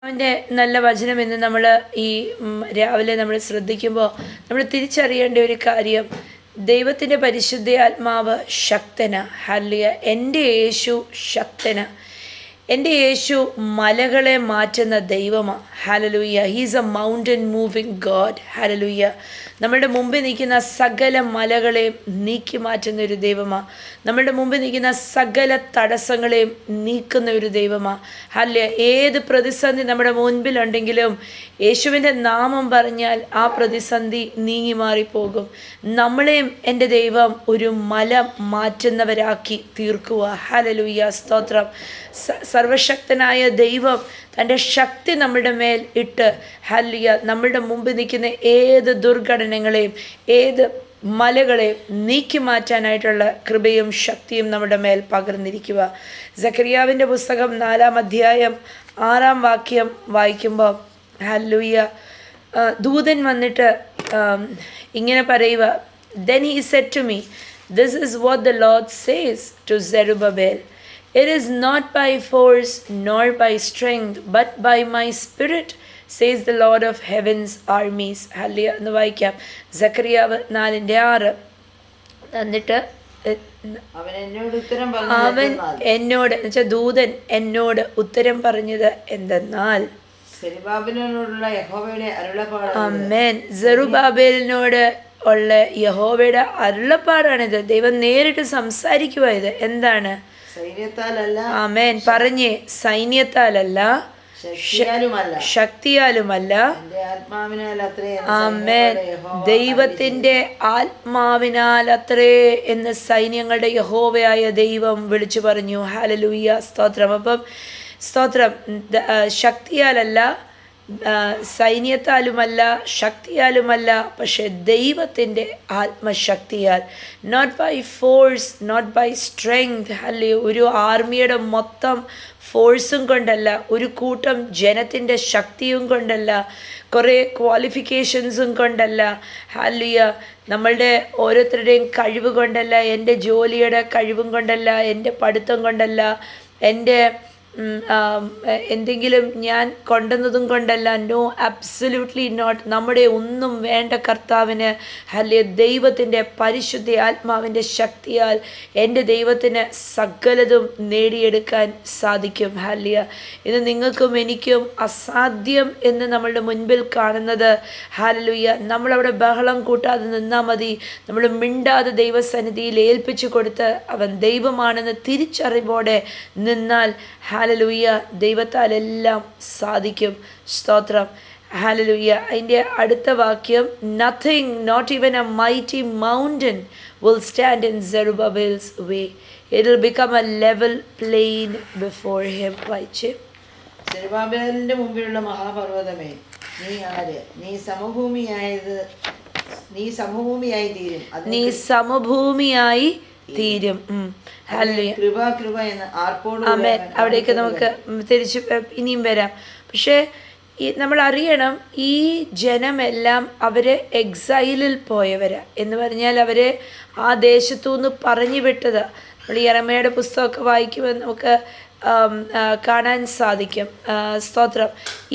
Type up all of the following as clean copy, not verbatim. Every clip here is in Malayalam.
അവൻ്റെ നല്ല വചനം എന്ന് നമ്മൾ ഈ രാവിലെ നമ്മൾ ശ്രദ്ധിക്കുമ്പോൾ നമ്മൾ തിരിച്ചറിയേണ്ട ഒരു കാര്യം, ദൈവത്തിൻ്റെ പരിശുദ്ധ ആത്മാവ് ശക്തന. ഹല്ലേലൂയ. എൻ്റെ യേശു ശക്തന. എൻ്റെ യേശു മലകളെ മാറ്റുന്ന ദൈവമാണ്. Hallelujah. He's A mountain moving God. Hallelujah. നമ്മുടെ മുമ്പിൽ നിൽക്കുന്ന സകല മലകളെയും നീക്കി മാറ്റുന്ന ഒരു ദൈവമാണ്. നമ്മുടെ മുമ്പിൽ നിൽക്കുന്ന സകല തടസ്സങ്ങളെയും നീക്കുന്ന ഒരു ദൈവമാണ്. ഹല്ലേലൂയ. ഏത് പ്രതിസന്ധി നമ്മുടെ മുൻപിലുണ്ടെങ്കിലും യേശുവിൻ്റെ നാമം പറഞ്ഞാൽ ആ പ്രതിസന്ധി നീങ്ങി മാറിപ്പോകും. നമ്മളെയും എൻ്റെ ദൈവം ഒരു മല മാറ്റുന്നവരാക്കി തീർക്കുക. ഹല്ലേലൂയ. സ്തോത്രം. സർവശക്തനായ ദൈവം തൻ്റെ ശക്തി നമ്മുടെ മേൽ ഇട്ട് ഹല്ലേലൂയ നമ്മളുടെ മുമ്പിൽ നിൽക്കുന്ന ഏത് ദുർഘടനങ്ങളെയും ഏത് മലകളെയും നീക്കി മാറ്റാനായിട്ടുള്ള കൃപയും ശക്തിയും നമ്മുടെ മേൽ പകർന്നിരിക്കുക. സക്കറിയാവിൻ്റെ പുസ്തകം 4-ാം അധ്യായം 6-ാം വാക്യം വായിക്കുമ്പോൾ ഹല്ലേലൂയ ദൂതൻ വന്നിട്ട് ഇങ്ങനെ പറയുക, Then he said to me, This is what the Lord says to Zerubbabel. It is not by force nor by strength, but by my spirit, says the Lord of heaven's armies. Hallelujah എന്ന് വായിക്കാം. സക്കറിയാവ് 4:6. എന്നിട്ട് അവൻ എന്നോട് എന്നുവെച്ചാൽ ദൂതൻ എന്നോട് ഉത്തരം പറഞ്ഞത് എന്തെന്നാൽ, ആമേൻ, സെറുബ്ബാബേലിനോട് ഉള്ള യഹോവയുടെ അരുളപ്പാടാണിത്. ദൈവം നേരിട്ട് സംസാരിക്കുക. ഇത് എന്താണ്? ആമേൻ. പറഞ്ഞേ, സൈന്യത്താലല്ല, ശക്തിയാലുമല്ല, ആമേൻ, ദൈവത്തിൻ്റെ ആത്മാവിനാൽ അത്രേ എന്ന് സൈന്യങ്ങളുടെ യഹോവയായ ദൈവം വിളിച്ചു പറഞ്ഞു. ഹല്ലേലൂയ. സ്തോത്രം. അപ്പം സ്തോത്രം. ശക്തിയാലല്ല, സൈന്യത്താലുമല്ല, ശക്തിയാലുമല്ല, പക്ഷെ ദൈവത്തിൻ്റെ ആത്മശക്തിയാൽ. Not by force, not by strength. അല്ലേ, ഒരു ആർമിയുടെ മൊത്തം ഫോഴ്സും കൊണ്ടല്ല, ഒരു കൂട്ടം ജനത്തിൻ്റെ ശക്തിയും കൊണ്ടല്ല, കുറേ ക്വാളിഫിക്കേഷൻസും കൊണ്ടല്ല. ഹല്ലേലൂയ. നമ്മളുടെ ഓരോരുത്തരുടെയും കഴിവ് കൊണ്ടല്ല, എൻ്റെ ജോലിയുടെ കഴിവും കൊണ്ടല്ല, എൻ്റെ പഠിത്തം കൊണ്ടല്ല, എൻ്റെ എന്തെങ്കിലും ഞാൻ കൊണ്ടുവന്നതും കൊണ്ടല്ല. No, absolutely not. നമ്മുടെ ഒന്നും വേണ്ട കർത്താവിന്. ഹല്ലേലൂയ. ദൈവത്തിൻ്റെ പരിശുദ്ധ ആത്മാവിൻ്റെ ശക്തിയാൽ എൻ്റെ ദൈവത്തിന് സകലതും നേടിയെടുക്കാൻ സാധിക്കും. ഹല്ലേലൂയ. ഇത് നിങ്ങൾക്കും എനിക്കും അസാധ്യം എന്ന് നമ്മളുടെ മുൻപിൽ കാണുന്നത്, ഹല്ലേലൂയ, നമ്മളവിടെ ബഹളം കൂട്ടാതെ നിന്നാൽ മതി. നമ്മൾ മിണ്ടാതെ ദൈവസന്നിധിയിൽ ഏൽപ്പിച്ചു കൊടുത്ത് അവൻ ദൈവമാണെന്ന് തിരിച്ചറിവോടെ നിന്നാൽ ഹല്ലേലൂയ, ദൈവത്താൽ എല്ലാം സാധിക്കും. സ്തോത്രം. ഹല്ലേലൂയ. അതിൻ്റെ അടുത്ത വാക്യം, Nothing, not even a mighty mountain will stand in Zerubbabel's way. It will become a level plain before him. വായിച്ചേ. സെരുബ്ബാബേലിന്റെ മുമ്പിലുള്ള മഹാപർവ്വതമേ, നീ ആര്? നീ സമഭൂമിയായി തീരും. നീ സമഭൂമിയായി തീരും. ആമേൻ. അവിടേക്ക് നമുക്ക് തിരിച്ച് ഇനിയും വരാം. പക്ഷേ നമ്മൾ അറിയണം, ഈ ജനമെല്ലാം അവർ എക്സൈലിൽ പോയവരാ എന്ന് പറഞ്ഞാൽ അവർ ആ ദേശത്തു നിന്ന് പറഞ്ഞു വിട്ടത്. നമ്മൾ യെരമ്യായുടെ പുസ്തകമൊക്കെ വായിക്കുമ്പോൾ നമുക്ക് കാണാൻ സാധിക്കും. സ്തോത്രം.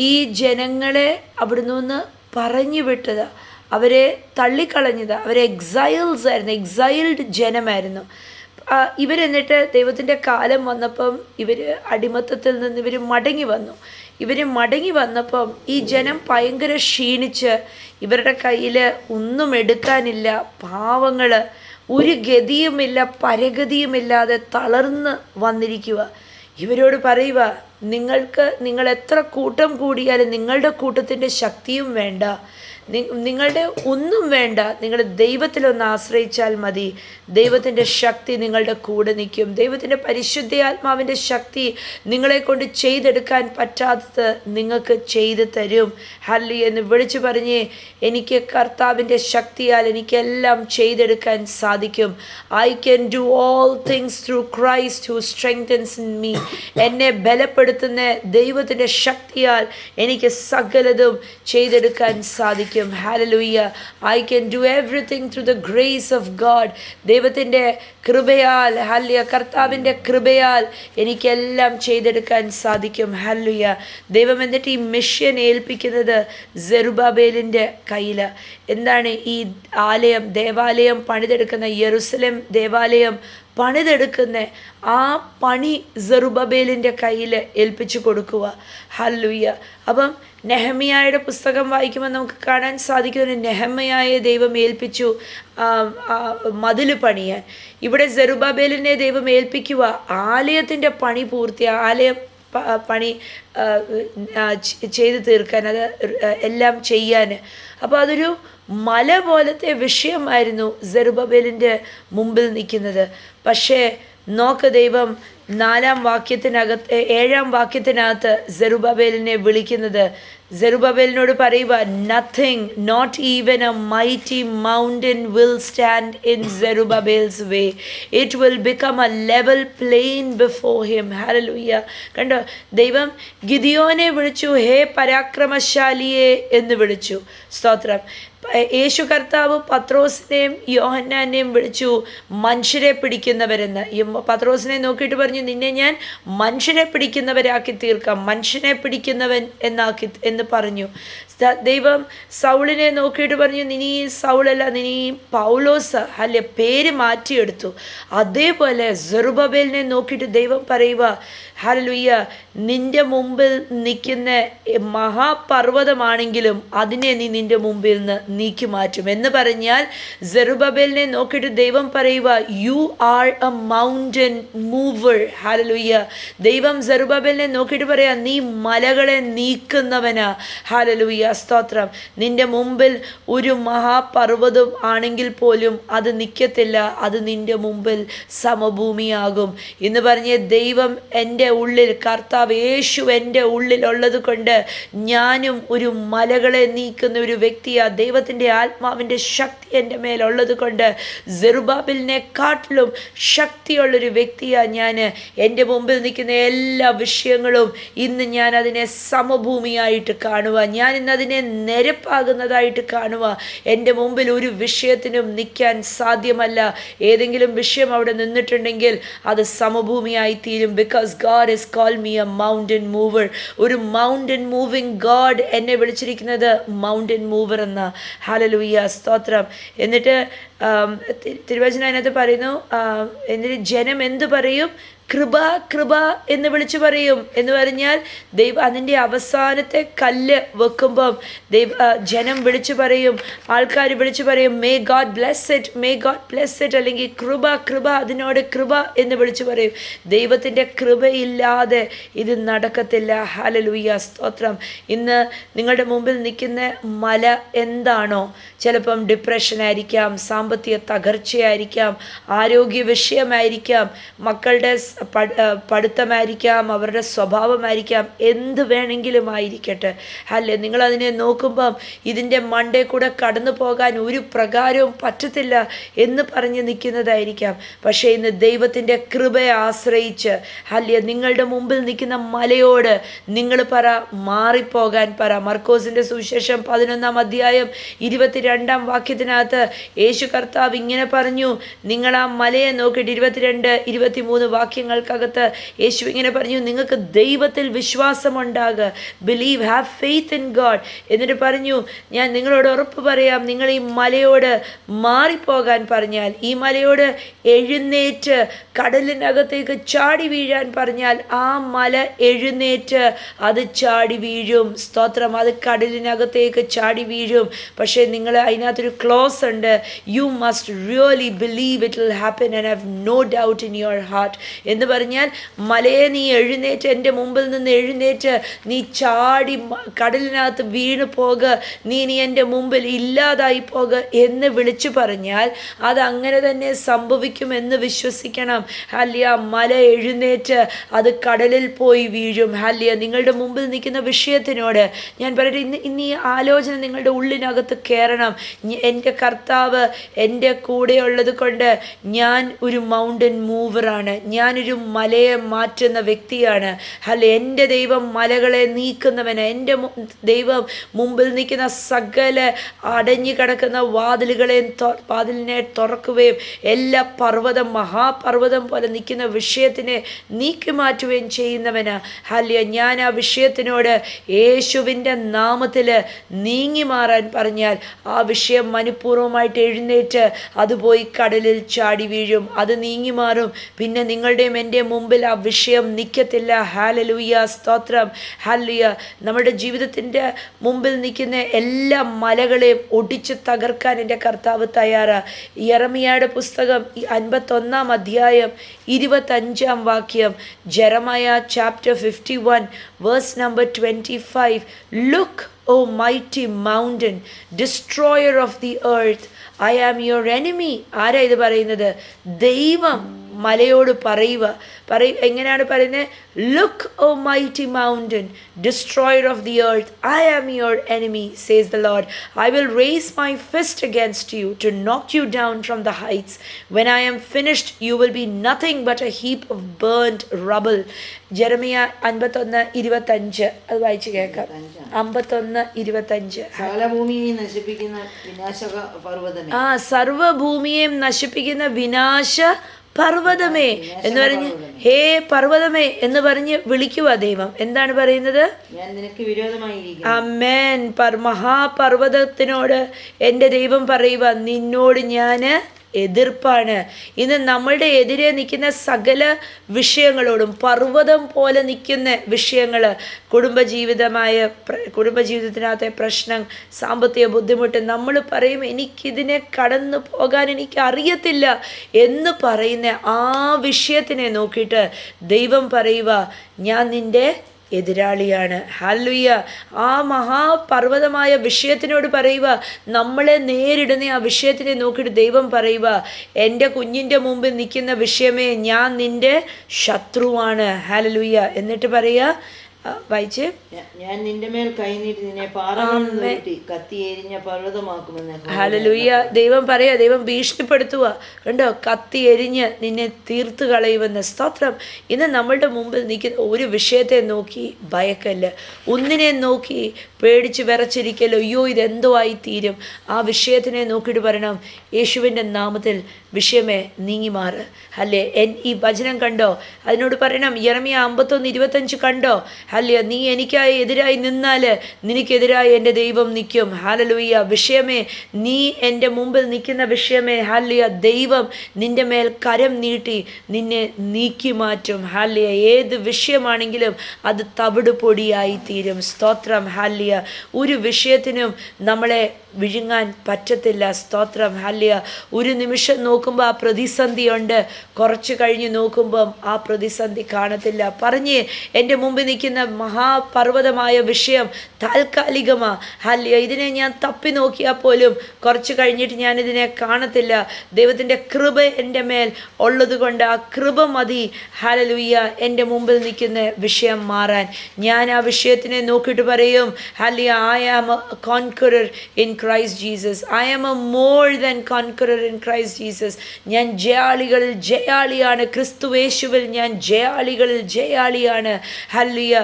ഈ ജനങ്ങളെ അവിടുന്ന് നിന്ന് പറഞ്ഞു വിട്ടത്, അവരെ തള്ളിക്കളഞ്ഞത്, അവരെ എക്സൈൽസ് ആയിരുന്നു, എക്സൈൽഡ് ജനമായിരുന്നു. ഇവരെന്നിട്ട് ദൈവത്തിൻ്റെ കാലം വന്നപ്പം ഇവർ അടിമത്തത്തിൽ നിന്ന് ഇവർ മടങ്ങി വന്നു. മടങ്ങി വന്നപ്പം ഈ ജനം ഭയങ്കര ക്ഷീണിച്ച്, ഇവരുടെ കയ്യിൽ ഒന്നും എടുക്കാനില്ല, പാവങ്ങൾ, ഒരു ഗതിയുമില്ല, പരഗതിയുമില്ലാതെ തളർന്ന് വന്നിരിക്കുക. ഇവരോട് പറയുക, നിങ്ങൾ എത്ര കൂട്ടം കൂടിയാലും നിങ്ങളുടെ കൂട്ടത്തിൻ്റെ ശക്തിയും വേണ്ട, നിങ്ങളുടെ ഒന്നും വേണ്ട, നിങ്ങൾ ദൈവത്തിലൊന്ന് ആശ്രയിച്ചാൽ മതി. ദൈവത്തിൻ്റെ ശക്തി നിങ്ങളുടെ കൂടെ നിൽക്കും. ദൈവത്തിൻ്റെ പരിശുദ്ധാത്മാവിൻ്റെ ശക്തി നിങ്ങളെ കൊണ്ട് ചെയ്തെടുക്കാൻ പറ്റാത്തത് നിങ്ങൾക്ക് ചെയ്തു തരും. ഹല്ലേലൂയ എന്ന് വിളിച്ചു പറഞ്ഞേ, എനിക്ക് കർത്താവിൻ്റെ ശക്തിയാൽ എനിക്കെല്ലാം ചെയ്തെടുക്കാൻ സാധിക്കും. I can do all things through Christ who strengthens me. എന്നെ ബലപ്പെടുത്തുന്ന ബലപ്പെടുത്തുന്ന ദൈവത്തിൻ്റെ ശക്തിയാൽ എനിക്ക് സകലതും ചെയ്തെടുക്കാൻ സാധിക്കും. Hallelujah. I can do everything through the grace of God. ദൈവത്തിൻ്റെ കൃപയാൽ, ഹല്ലേലൂയ, കർത്താവിൻ്റെ കൃപയാൽ എനിക്കെല്ലാം ചെയ്തെടുക്കാൻ സാധിക്കും. ഹല്ലേലൂയ. ദൈവം എന്നിട്ട് ഈ മിഷൻ ഏൽപ്പിക്കുന്നത് സെറുബ്ബാബേലിൻ്റെ കയ്യിൽ. എന്താണ് ഈ ആലയം, ദേവാലയം പണിതെടുക്കുന്ന, യെരൂശലേം ദേവാലയം പണിതെടുക്കുന്ന ആ പണി സെറുബ്ബാബേലിൻ്റെ കയ്യിൽ ഏൽപ്പിച്ചു കൊടുക്കുക. ഹല്ലേലൂയ. അപ്പം നെഹമ്യായുടെ പുസ്തകം വായിക്കുമ്പോൾ നമുക്ക് കാണാൻ സാധിക്കും, നെഹമ്യായെ ദൈവം ഏൽപ്പിച്ചു മതിൽ പണിയാൻ. ഇവിടെ സെറുബ്ബാബേലിനെ ദൈവം ഏൽപ്പിക്കുക ആലയത്തിൻ്റെ പണി ആലയം പണി ചെയ്തു തീർക്കാൻ, അത് എല്ലാം ചെയ്യാൻ. അപ്പോൾ അതൊരു മല പോലത്തെ വിഷയമായിരുന്നു സെറുബ്ബാബേലിൻ്റെ മുമ്പിൽ നിൽക്കുന്നത്. പക്ഷേ നോക്ക്, ദൈവം 4-ാം വാക്യത്തിനകത്ത് 7-ാം വാക്യത്തിനകത്ത് സെറുബ്ബാബേലിനെ വിളിക്കുന്നത്, സെറുബ്ബാബേലിനോട് പറയുക, nothing, not even a mighty mountain will stand in Zerubbabel's way. It will become a level plain before him. Hallelujah. കണ്ടോ, ദൈവം ഗിദിയോനെ വിളിച്ചു, ഹേ പരാക്രമശാലിയെ എന്ന് വിളിച്ചു. സ്തോത്രം. യേശു കർത്താവ് പത്രോസിനെയും യോഹന്നാനെയും വിളിച്ചു മനുഷ്യരെ പിടിക്കുന്നവരെന്ന്. പത്രോസിനെ നോക്കിയിട്ട് പറഞ്ഞു, നിന്നെ ഞാൻ മനുഷ്യരെ പിടിക്കുന്നവരാക്കി തീർക്കാം, മനുഷ്യനെ പിടിക്കുന്നവൻ എന്ന് പറഞ്ഞു. ദൈവം സൗളിനെ നോക്കിയിട്ട് പറഞ്ഞു, നിനീ സൗളല്ല, നിനീ പൗലോസ്, അല്ലെ, പേര് മാറ്റിയെടുത്തു. അതേപോലെ സെറുബ്ബാബേലിനെ നോക്കിയിട്ട് ദൈവം പറയുക, ഹല്ലേലൂയ, നിന്റെ മുമ്പിൽ നിൽക്കുന്ന മഹാപർവ്വതമാണെങ്കിലും അതിനെ നീ നിന്റെ മുമ്പിൽ നിന്ന് നീക്കി മാറ്റും എന്ന് പറഞ്ഞാൽ, സെറുബ്ബാബേലിനെ നോക്കിയിട്ട് ദൈവം പറയുക, you are a mountain mover. Hallelujah. ദൈവം സെറുബ്ബാബേലിനെ നോക്കിയിട്ട് പറയാ, നീ മലകളെ നീക്കുന്നവനാ. ഹല്ലേലൂയ. സ്തോത്രം. നിന്റെ മുമ്പിൽ ഒരു മഹാപർവ്വതം ആണെങ്കിൽ പോലും അത് നിൽക്കത്തില്ല, അത് നിന്റെ മുമ്പിൽ സമഭൂമിയാകും എന്ന് പറഞ്ഞ് ദൈവം എൻ്റെ ഉള്ളിൽ, കർത്താവ് യേശു എൻ്റെ ഉള്ളിലുള്ളത് കൊണ്ട് ഞാനും ഒരു മലകളെ നീക്കുന്ന ഒരു വ്യക്തിയാണ്. ദൈവത്തിൻ്റെ ആത്മാവിൻ്റെ ശക്തി എൻ്റെ മേലുള്ളത് കൊണ്ട് സെറുബ്ബാബേലിനെക്കാട്ടിലും ശക്തിയുള്ളൊരു വ്യക്തിയാണ് ഞാൻ. എൻ്റെ മുമ്പിൽ നിൽക്കുന്ന എല്ലാ വിഷയങ്ങളും ഇന്ന് ഞാൻ അതിനെ സമഭൂമിയായിട്ട് കാണുക, ഞാൻ ഇന്ന് അതിനെ നിരപ്പാകുന്നതായിട്ട് കാണുക. എൻ്റെ മുമ്പിൽ ഒരു വിഷയത്തിനും നിൽക്കാൻ സാധ്യമല്ല. ഏതെങ്കിലും വിഷയം അവിടെ നിന്നിട്ടുണ്ടെങ്കിൽ അത് സമഭൂമിയായി തീരും. Because God has called me a mountain mover. ഒരു മൗണ്ടൻ മൂവിങ് ഗോഡ് എന്നെ വിളിച്ചിരിക്കുന്നത് മൗണ്ടൻ മൂവർ എന്ന. ഹല്ലേലൂയ. സ്തോത്രം. എന്നിട്ട് തിരുവചനം അതിനകത്ത് പറയുന്നു, എന്നിട്ട് ജനം എന്തു പറയും? കൃപ കൃപ എന്ന് വിളിച്ചു പറയും. എന്ന് പറഞ്ഞാൽ ദൈവം അതിൻ്റെ അവസാനത്തെ കല്ല് വെക്കുമ്പം ജനം വിളിച്ചു പറയും, ആൾക്കാർ വിളിച്ചു പറയും, may God bless it, may God bless it, അല്ലെങ്കിൽ കൃപ കൃപ, അതിനോട് കൃപ എന്ന് വിളിച്ചു പറയും. ദൈവത്തിൻ്റെ കൃപയില്ലാതെ ഇത് നടക്കത്തില്ല. ഹല്ലേലൂയ. സ്തോത്രം. ഇന്ന് നിങ്ങളുടെ മുമ്പിൽ നിൽക്കുന്ന മല എന്താണോ? ചിലപ്പം ഡിപ്രഷനായിരിക്കാം, സാമ്പത്തിക തകർച്ചയായിരിക്കാം, ആരോഗ്യ വിഷയമായിരിക്കാം, മക്കളുടെ പഠിത്തമായിരിക്കാം, അവരുടെ സ്വഭാവമായിരിക്കാം, എന്ത് വേണമെങ്കിലും ആയിരിക്കട്ടെ. അല്ലേ, നിങ്ങളതിനെ നോക്കുമ്പം ഇതിൻ്റെ മണ്ടേ കൂടെ കടന്നു പോകാൻ ഒരു പ്രകാരവും പറ്റത്തില്ല എന്ന് പറഞ്ഞ് നിൽക്കുന്നതായിരിക്കാം. പക്ഷേ ഇന്ന് ദൈവത്തിൻ്റെ കൃപയെ ആശ്രയിച്ച്, അല്ലേ, നിങ്ങളുടെ മുമ്പിൽ നിൽക്കുന്ന മലയോട് നിങ്ങൾ പറ, മാറിപ്പോകാൻ പറ. മർക്കോസിൻ്റെ സുവിശേഷം 11-ാം അധ്യായം 22-ാം വാക്യത്തിനകത്ത് യേശു കർത്താവ് ഇങ്ങനെ പറഞ്ഞു, നിങ്ങൾ ആ മലയെ നോക്കിയിട്ട് 22-23 വാക്യങ്ങൾക്കകത്ത് യേശു ഇങ്ങനെ പറഞ്ഞു, നിങ്ങൾക്ക് ദൈവത്തിൽ വിശ്വാസമുണ്ടാകുക, believe, have faith in God. എന്നിട്ട് പറഞ്ഞു, ഞാൻ നിങ്ങളോട് ഉറപ്പ് പറയാം, നിങ്ങൾ ഈ മലയോട് മാറിപ്പോകാൻ പറഞ്ഞാൽ, ഈ മലയോട് എഴുന്നേറ്റ് കടലിനകത്തേക്ക് ചാടി വീഴാൻ പറഞ്ഞാൽ ആ മല എഴുന്നേറ്റ് അത് ചാടി വീഴും. സ്തോത്രം. അത് കടലിനകത്തേക്ക് ചാടി വീഴും. പക്ഷേ നിങ്ങൾ അതിനകത്തൊരു ക്ലോസ് ഉണ്ട്, you must really believe it will happen and have no doubt in your heart. എന്ന് പറഞ്ഞാൽ, മലയെ നീ എഴുന്നേറ്റ്, എൻ്റെ മുമ്പിൽ നിന്ന് എഴുന്നേറ്റ് നീ ചാടി കടലിനകത്ത് വീണ് പോക, നീ എൻ്റെ മുമ്പിൽ ഇല്ലാതായി പോക എന്ന് വിളിച്ചു പറഞ്ഞാൽ അത് അങ്ങനെ തന്നെ സംഭവിക്കുമെന്ന് വിശ്വസിക്കണം. ഹല്ലിയ. മല എഴുന്നേറ്റ് അത് കടലിൽ പോയി വീഴും. ഹല്ലിയ. നിങ്ങളുടെ മുമ്പിൽ നിൽക്കുന്ന വിഷയത്തിനോട് ഞാൻ പറയട്ടെ, ഇന്ന് ഈ ആലോചന നിങ്ങളുടെ ഉള്ളിനകത്ത് കയറണം. എൻ്റെ കർത്താവ് എൻ്റെ കൂടെ ഉള്ളത് കൊണ്ട് ഞാൻ ഒരു മൗണ്ടൻ മൂവറാണ്, ഞാനൊരു ആരും മലയെ മാറ്റുന്ന വ്യക്തിയാണ്. എൻ്റെ ദൈവം മലകളെ നീക്കുന്നവന്. എൻ്റെ ദൈവം മുമ്പിൽ നിൽക്കുന്ന സകല അടഞ്ഞു കിടക്കുന്ന വാതിലിനെ തുറക്കുകയും എല്ലാ മഹാപർവ്വതം പോലെ നിൽക്കുന്ന വിഷയത്തിനെ നീക്കി മാറ്റുകയും ചെയ്യുന്നവന്. ഞാൻ ആ വിഷയത്തിനോട് യേശുവിൻ്റെ നാമത്തിൽ നീങ്ങി മാറാൻ പറഞ്ഞാൽ ആ വിഷയം മനഃപൂർവ്വമായിട്ട് എഴുന്നേറ്റ് അത് പോയി കടലിൽ ചാടി വീഴും. അത് നീങ്ങി മാറും. പിന്നെ നിങ്ങളുടെയും എൻ്റെ മുമ്പിൽ ആ വിഷയം നിൽക്കത്തില്ല. ഹല്ലേലൂയ, സ്തോത്രം. ഹല്ലേലൂയ. നമ്മുടെ ജീവിതത്തിൻ്റെ മുമ്പിൽ നിൽക്കുന്ന എല്ലാ മലകളെയും ഒടിച്ച് തകർക്കാൻ എൻ്റെ കർത്താവ് തയ്യാറാ. യെരമ്യായുടെ പുസ്തകം 51-ാം അധ്യായം 25-ാം വാക്യം, Jeremiah chapter 51 verse number 25. Look, O mighty mountain, destroyer of the earth, I am your enemy. ആരാ ഇത് പറയുന്നത്? ദൈവം മലയോട് എങ്ങനെയാണ് പറയുന്നത്? Look, O mighty mountain, destroyer of the earth, I am your enemy, says the Lord. I will raise my fist against you to knock you down from the heights. When I am finished, you will be nothing but a heap of burnt rubble. Jeremiah 51:25. അത് വായിച്ചു കേൾക്കാം. 51:25. സർവ്വഭൂമിയെയും നശിപ്പിക്കുന്ന വിനാശക പർവ്വതമേ. സർവ്വഭൂമിയെയും നശിപ്പിക്കുന്ന വിനാശ പർവ്വതമേ എന്ന് പറഞ്ഞ്, ഹേ പർവ്വതമേ എന്ന് പറഞ്ഞ് വിളിക്കുക ദൈവം. എന്താണ് പറയുന്നത്? ഞാൻ നിനക്ക് വിരോധമായിരിക്കും. ആമേൻ. മഹാപർവ്വതത്തിനോട് എൻ്റെ ദൈവം പറയുക, നിന്നോട് ഞാൻ എതിർപ്പാണ്. ഇന്ന് നമ്മളുടെ എതിരെ നിൽക്കുന്ന സകല വിഷയങ്ങളോടും പർവ്വതം പോലെ നിൽക്കുന്ന വിഷയങ്ങൾ, കുടുംബജീവിതത്തിനകത്തെ പ്രശ്നം, സാമ്പത്തിക ബുദ്ധിമുട്ട്, നമ്മൾ പറയും എനിക്കിതിനെ കടന്നു പോകാൻ എനിക്ക് അറിയത്തില്ല എന്ന് പറയുന്ന ആ വിഷയത്തിനെ നോക്കിയിട്ട് ദൈവം പറയുക, ഞാൻ നിൻ്റെ എതിരാളിയാണ്. ഹല്ലേലൂയ. ആ മഹാപർവ്വതമായ വിഷയത്തിനോട് പറയുക, നമ്മളെ നേരിടുന്ന ആ വിഷയത്തിനെ നോക്കിയിട്ട് ദൈവം പറയുക, എൻ്റെ കുഞ്ഞിൻ്റെ മുമ്പിൽ നിൽക്കുന്ന വിഷയമേ, ഞാൻ നിൻ്റെ ശത്രുവാണ്. ഹല്ലേലൂയ. എന്നിട്ട് പറയുക, വായിച്ച്, ഞാൻ നിന്റെ മേൽ കൈനീട്ടി നിന്നെ പാറ കത്തി എരിഞ്ഞ പർവ്വതമാക്കുമെന്ന്. ഹല്ലേലൂയ. ദൈവം പറയാ, ദൈവം ഭീഷണിപ്പെടുത്തുക. കണ്ടോ, കത്തി എരിഞ്ഞ് നിന്നെ തീർത്ത് കളയുമെന്ന്. സ്തോത്രം. ഇന്ന് നമ്മളുടെ മുമ്പിൽ നിൽക്കുന്ന ഒരു വിഷയത്തെ നോക്കി ഭയക്കല്ല, ഒന്നിനെ നോക്കി പേടിച്ച് വിറച്ചിരിക്കല്ലോ, അയ്യോ ഇതെന്തോ ആയി തീരും. ആ വിഷയത്തിനെ നോക്കിയിട്ട് പറയണം, യേശുവിൻ്റെ നാമത്തിൽ വിഷയമേ നീങ്ങി മാറ്. അല്ലേ, ഈ വചനം കണ്ടോ? അതിനോട് പറയണം, യെരമ്യ 51:25 കണ്ടോ? ഹല്ലേലൂയ. നീ എനിക്കായി എതിരായി നിന്നാൽ നിനക്കെതിരായി എൻ്റെ ദൈവം നിൽക്കും. ഹല്ലേലൂയ. വിഷയമേ, നീ എൻ്റെ മുമ്പിൽ നിൽക്കുന്ന വിഷയമേ, ഹല്ലേലൂയ, ദൈവം നിൻ്റെ മേൽ കരം നീട്ടി നിന്നെ നീക്കി മാറ്റും. ഹല്ലേലൂയ. ഏത് വിഷയമാണെങ്കിലും അത് തവിട് പൊടിയായി തീരും. സ്തോത്രം. ഹല്ലേലൂയ. ഒരു വിഷയത്തിനും നമ്മളെ വിഴുങ്ങാൻ പറ്റത്തില്ല. സ്തോത്രം. ഹല്ലേലൂയ. ഒരു നിമിഷം നോക്കുമ്പോൾ ആ പ്രതിസന്ധിയുണ്ട്, കുറച്ച് കഴിഞ്ഞ് നോക്കുമ്പം ആ പ്രതിസന്ധി കാണത്തില്ല. പറഞ്ഞ് എൻ്റെ മുമ്പിൽ നിൽക്കുന്ന മഹാപർവ്വതമായ വിഷയം താൽക്കാലികമാണ്. ഹല്ലേലൂയ. ഇതിനെ ഞാൻ തപ്പി നോക്കിയാൽ പോലും കുറച്ച് കഴിഞ്ഞിട്ട് ഞാനിതിനെ കാണത്തില്ല. ദൈവത്തിൻ്റെ കൃപ എൻ്റെ മേൽ ഉള്ളത് കൊണ്ട് ആ കൃപ മതി. ഹല്ലേലൂയ. എൻ്റെ മുമ്പിൽ നിൽക്കുന്ന വിഷയം മാറാൻ ഞാൻ ആ വിഷയത്തിനെ നോക്കിയിട്ട് പറയും, hallelujah, I am a conqueror in Christ Jesus. I am a more than conqueror in Christ Jesus. ഞാൻ ജയാളികളിൽ ജയാളിയാണ്. ക്രിസ്തുവേശുവിൽ ഞാൻ ജയാളികളിൽ ജയാളിയാണ്. ഹല്ലേലൂയ.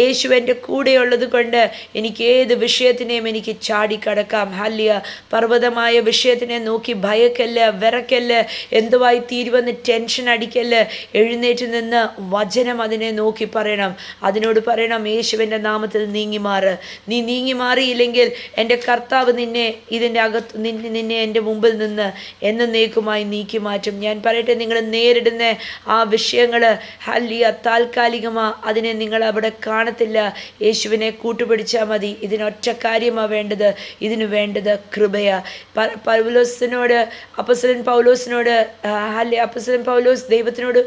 യേശു എൻ്റെ കൂടെയുള്ളത് കൊണ്ട് എനിക്ക് ഏത് വിഷയത്തിനെയും എനിക്ക് ചാടിക്കടക്കാം. ഹല്ലേലൂയ. പർവ്വതമായ വിഷയത്തിനെ നോക്കി ഭയക്കല്ല, വിറക്കല്ല, എന്തുവായി തീരുവെന്ന് ടെൻഷൻ അടിക്കല്ല. എഴുന്നേറ്റ് നിന്ന് വചനം അതിനെ നോക്കി പറയണം. അതിനോട് പറയണം, യേശുവിൻ്റെ നാമത്തിൽ നീങ്ങി മാറ്. നീ നീങ്ങി മാറിയില്ലെങ്കിൽ എൻ്റെ കർത്താവ് ഇതിൻ്റെ അകത്ത് നിന്നെ എൻ്റെ മുമ്പിൽ നിന്ന് എന്നേക്കുമായി നീക്കി മാറ്റും. ഞാൻ പറയട്ടെ, നിങ്ങൾ നേരിടുന്ന ആ വിഷയങ്ങൾ ഹല്ലേലൂയ താൽക്കാലികമാണ്. അതിനെ നിങ്ങൾ അവിടെ കാണത്തില്ല. യേശുവിനെ കൂട്ടുപിടിച്ചാൽ മതി. ഇതിനൊറ്റ കാര്യമാണ് വേണ്ടത്. ഇതിന് വേണ്ടത് കൃപയാ. അപ്പോസ്തലൻ പൗലോസ് ദൈവത്തിനോട്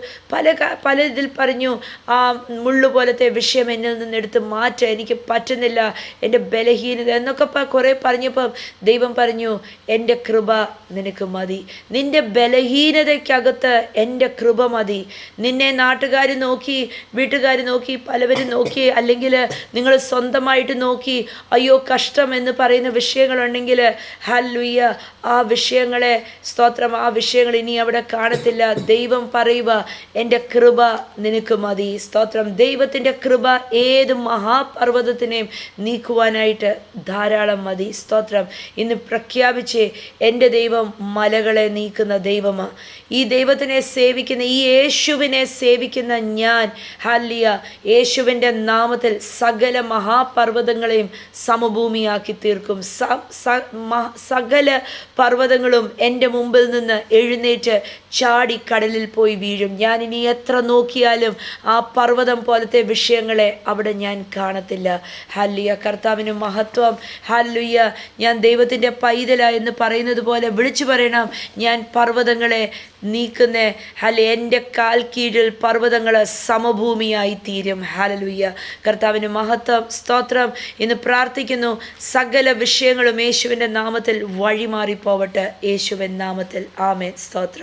പല ഇതിൽ പറഞ്ഞു, ആ മുള്ളു പോലത്തെ വിഷയം എന്നിൽ നിന്ന് എടുത്ത് മാറ്റാൻ എനിക്ക് പറ്റുന്നില്ല, എൻ്റെ ബലഹീനത എന്നൊക്കെ കുറേ പറഞ്ഞപ്പം ദൈവം പറഞ്ഞു, എൻ്റെ കൃപ നിനക്ക് മതി. നിൻ്റെ ബലഹീനതയ്ക്കകത്ത് എൻ്റെ കൃപ മതി. നിന്നെ നാട്ടുകാർ നോക്കി, വീട്ടുകാർ നോക്കി, പലവരും നോക്കി, അല്ലെങ്കിൽ നിങ്ങൾ സ്വന്തമായിട്ട് നോക്കി അയ്യോ കഷ്ടം എന്ന് പറയുന്ന വിഷയങ്ങളുണ്ടെങ്കിൽ ഹല്ലേലൂയ, ആ വിഷയങ്ങളെ സ്തോത്രം, ആ വിഷയങ്ങൾ ഇനി അവിടെ കാണത്തില്ല. ദൈവം പറയുക, എൻ്റെ കൃപ നിനക്ക് മതി. സ്തോത്രം. ദൈവത്തിൻ്റെ കൃപ ഏത് മഹാപർവ്വതത്തിനെയും നീക്കുവാനായിട്ട് ധാരാളം മതി. സ്തോത്രം. ഇന്ന് പ്രഖ്യാപിച്ച്, എൻ്റെ ദൈവം മലകളെ നീക്കുന്ന ദൈവമാണ്. ഈ ദൈവത്തിനെ സേവിക്കുന്ന, ഈ യേശുവിനെ സേവിക്കുന്ന ഞാൻ ഹല്ലേലൂയ, യേശുവിൻ്റെ നാമത്തിൽ സകല മഹാപർവ്വതങ്ങളെയും സമഭൂമിയാക്കി തീർക്കും. സകല പർവ്വതങ്ങളും എൻ്റെ മുമ്പിൽ നിന്ന് എഴുന്നേറ്റ് ചാടി കടലിൽ പോയി വീഴും. ഞാൻ ഇനി എത്ര നോക്കിയാലും ആ പർവ്വതം പോലത്തെ വിഷയങ്ങളെ അവിടെ ഞാൻ കാണത്തില്ല. ഹല്ലേലൂയ. കർത്താവിന് മഹത്വം. ഹല്ലേലൂയ. ഞാൻ ദൈവത്തിൻ്റെ പൈതല എന്ന് പറയുന്നത് പോലെ വിളിച്ചു പറയണം, ഞാൻ പർവ്വതങ്ങളെ നീക്കുന്നേ. എൻ്റെ കാൽ കീഴിൽ പർവ്വതങ്ങൾ സമഭൂമിയായി തീരും. ഹല്ലേലൂയ. കർത്താവിന് മഹത്വം. സ്തോത്രം. ഇന്ന് പ്രാർത്ഥിക്കുന്നു, സകല വിഷയങ്ങളും യേശുവിൻ്റെ നാമത്തിൽ വഴിമാറിപ്പോവട്ടെ. യേശുവിൻ നാമത്തിൽ ആമേൻ. സ്തോത്രം.